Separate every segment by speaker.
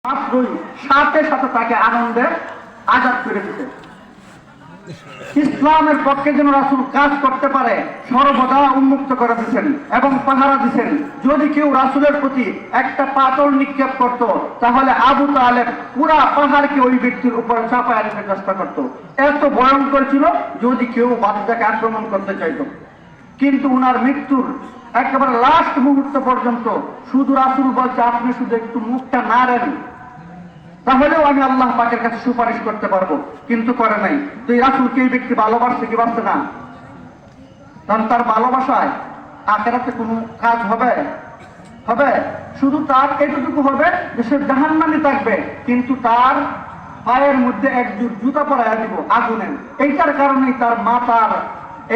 Speaker 1: মাত্রই সাথে সাথে তাকে আনন্দে আজাদ করে দিতে। ইসলামের পক্ষে যেন রাসূল কাজ করতে পারে সর্বদা উন্মুক্ত করে দিচ্ছেন এবং পাহারা দিচ্ছেন। যদি কেউ রাসূলের প্রতি একটা পাথর নিক্ষেপ করত, তাহলে আবু তালেব পুরা পাহাড়কে ওই ব্যক্তির উপর চাপায় আনতে চেষ্টা করত। এত ভয়ঙ্কর ছিল যদি কেউ বাদশাকে আক্রমণ করতে চাইত। কিন্তু উনার মৃত্যুর একেবারে লাস্ট মুহূর্ত পর্যন্ত শুধু রাসূল বলছে, আপনি শুধু একটু মুখটা নাড়েন, তাহলেও আমি আল্লাহ পাকের কাছে সুপারিশ করতে পারবো। কিন্তু করে নাই। তো এই রাসূলকে এই ব্যক্তি ভালোবাসছে কি বাসছে না? কারণ তার ভালোবাসায় আখিরাতে কোনো কাজ হবে? শুধু তার এতটুকু হবে যে সে জাহান্নামে থাকবে, কিন্তু তার পায়ের মধ্যে এক জুতা পরাইয়া দিব আগুনের। এইটার কারণেই তার মাথার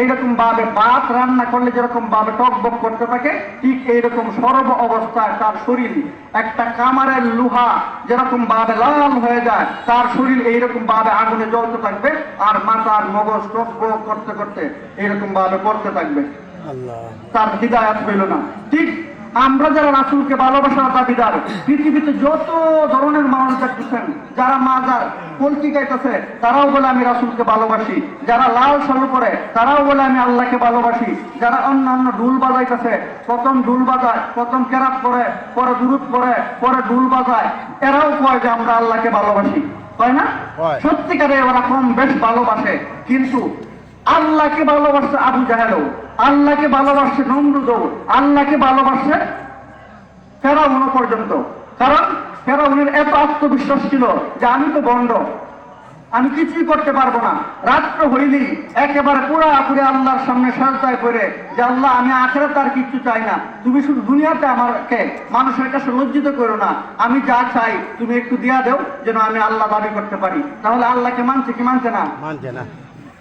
Speaker 1: এইরকম ভাবে ভাত রান্না করলে যেরকম ভাবে টকবক করতে থাকে, ঠিক এইরকম সর্ব অবস্থায় তার শরীর একটা কামারের লোহা যেরকম ভাবে লাল হয়ে যায়, তার শরীর এইরকম ভাবে আগুনে জ্বলতে থাকবে, আর মাথার মগজ টকবক করতে করতে এইরকম ভাবে করতে থাকবে। তার হিদায়াত হইল না। ঠিক আমরা যারা রাসূলকে ভালোবাসার দাবিদার, পৃথিবীতে যত ধরনের মানুষ দেখতেছেন, যারা মাজার কলকি গাইতেছে তারাও বলে আমি রাসূলকে ভালোবাসি, যারা লাল শালু পরে তারাও বলে আমি আল্লাহকে ভালোবাসি, যারা অন্যান্য ঢুল বাজাইতেছে, প্রথম ঢুল বাজায়, প্রথম কেরাত পরে, পরে দুরূদ পরে, পরে ঢুল বাজায়, এরাও কয় যে আমরা আল্লাহকে ভালোবাসি, কয় না? সত্যিকারে ওরা কম বেশ ভালোবাসে। কিন্তু আল্লাহকে ভালোবাসছে আবু জাহেলও, আল্লাহকে ভালোবাসছে নমরুদও, আল্লাহকে ভালোবাসছে ফেরাউন পর্যন্ত। কারণ ফেরাউনের এত আত্মবিশ্বাস ছিল যে আমি তো বন্ড, আমি কিছুই করতে পারবো না। রাত্র হইলেই একেবারে পুরাপুরি আল্লাহর সামনে সাজদায় করে যে আল্লাহ, আমি আখিরাতে আর কিচ্ছু চাই না, তুমি শুধু দুনিয়াতে আমাকে মানুষের কাছে লজ্জিত করো না, আমি যা চাই তুমি একটু দিয়া দেও যেন আমি আল্লাহ দাবি করতে পারি। তাহলে আল্লাহকে মানছে কি মানছে না? মানছে না।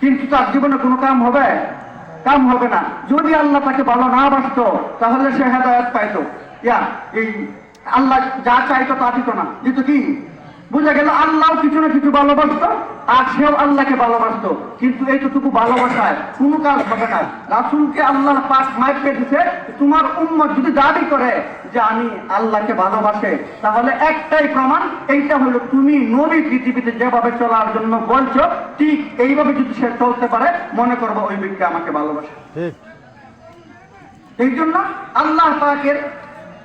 Speaker 1: কিন্তু তার জীবনে কোনো কাম হবে? কাম হবে না। যদি আল্লাহ তাকে ভালো না বাসতো তাহলে সে হেদায়েত পাইতো। এই আল্লাহ যা চাইতো তা দিত না, দিত কি? বুঝা গেল আল্লাহ কিছু না কিছু ভালোবাসতো আর সেও আল্লাহকে ভালোবাসতো। কিন্তু এইটুকু ভালোবাসায় কোনো কাজ হবে না। রাসূলকে আল্লাহ পাক মাইকে দিছে, তোমার উম্মত যদি দাবি করে যে আমি আল্লাহকে ভালোবাসে, তাহলে একটাই প্রমাণ, এইটা হলো তুমি নবী পৃথিবীতে যেভাবে চলার জন্য বলছো, ঠিক এইভাবে যদি সে চলতে পারে, মনে করবো ওই ব্যক্তি আমাকে ভালোবাসে। এই জন্য আল্লাহ পাকের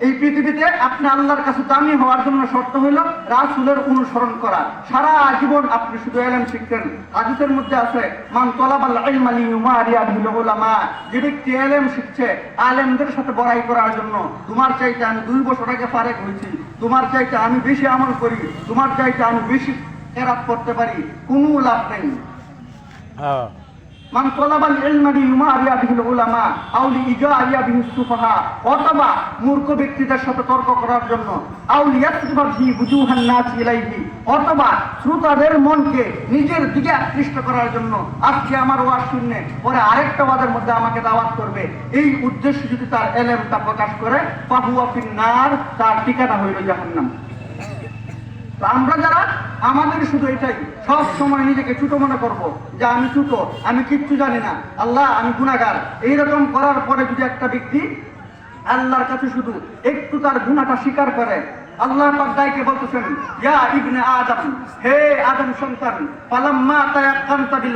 Speaker 1: এই পৃথিবীতে আপনি আল্লাহর কাছে দামি হওয়ার জন্য শর্ত হইল রাসূলের অনুসরণ করা। সারা জীবন আপনি শুধু ইলম শিখতেন। হাদিসের মধ্যে আছে, মান তালাবাল ইলমা লিয়ুমারিয়া বিল উলামা, যে ব্যক্তি ইলম শিখছে আলেমদের সাথে বড়াই করার জন্য, তোমার চাইতে আমি 2 বছর আগে ফারেক হয়েছি, তোমার চাইতে আমি বেশি আমল করি, তোমার চাইতে আমি বেশি কেরাত করতে পারি, কোনো লাভ নেই। মান তালাবাল ইলমা লিয়ুমারিয়া বিল উলামা আও লিইজারিয়া বিহিস সুফাহা, অথবা মূর্খ ব্যক্তিদের সাথে তর্ক করার জন্য, আও লিয়াসরিফা ফি বুজুহান নাস ইলাইহি, অথবা শ্রোতাদের মনকে নিজের দিকে আকৃষ্ট করার জন্য, আজকে আমার ওয়াজ শুনলে পরে আরেকটা ওয়াজের মধ্যে আমাকে দাওয়াত করবে, এই উদ্দেশ্যে যদি তার ইলমটা প্রকাশ করে, ফাহুয়া ফিন নার, তার ঠিকানা হইল জাহান্নাম। আমরা যারা আমাদের শুধু এটাই সব সময় নিজেকে ছোট মনে করব যে আমি ছোট, আমি কিচ্ছু জানি না, আল্লাহ আমি গুনাহগার, এইরকম করার পরে যদি একটা ব্যক্তি আল্লাহর কাছে শুধু একটু তার গুনাহটা স্বীকার করে, আল্লাহ পাক ডাইকে বলতেছেন, ইয়া ইবনে আদম, হে আদম সন্তান, ফালাম্মা তায়াক্কানতা বিল